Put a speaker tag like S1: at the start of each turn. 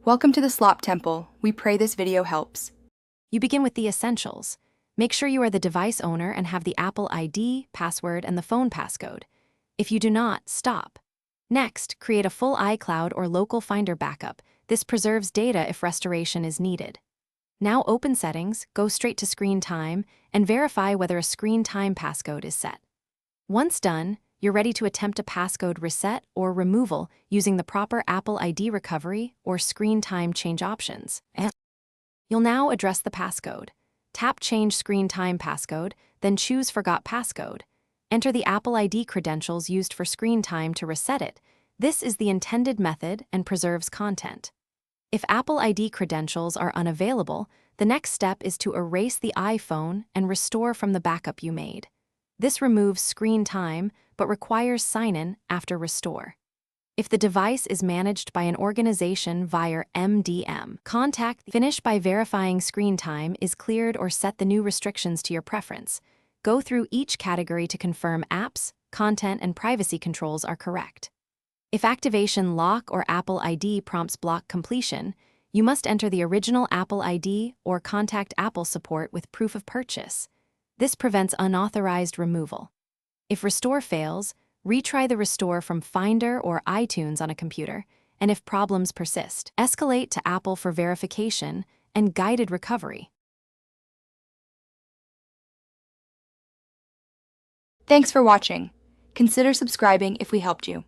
S1: Welcome to the Slop Temple. We pray this video helps.
S2: You begin with the essentials. Make sure you are the device owner and have the Apple ID, password, and the phone passcode. If you do not, stop. Next, create a full iCloud or local Finder backup. This preserves data if restoration is needed. Now open Settings, go straight to Screen Time, and verify whether a Screen Time passcode is set. Once done, you're ready to attempt a passcode reset or removal using the proper Apple ID recovery or Screen Time change options. You'll now address the passcode. Tap Change Screen Time Passcode, then choose Forgot Passcode. Enter the Apple ID credentials used for screen time to reset it. This is the intended method and preserves content. If Apple ID credentials are unavailable, the next step is to erase the iPhone and restore from the backup you made. This removes screen time, but requires sign-in after restore. If the device is managed by an organization via MDM, finish by verifying screen time is cleared or set the new restrictions to your preference. Go through each category to confirm apps, content, and privacy controls are correct. If activation lock or Apple ID prompts block completion, you must enter the original Apple ID or contact Apple support with proof of purchase. This prevents unauthorized removal. If restore fails, retry the restore from Finder or iTunes on a computer, and if problems persist, escalate to Apple for verification and guided recovery.
S1: Thanks for watching. Consider subscribing if we helped you.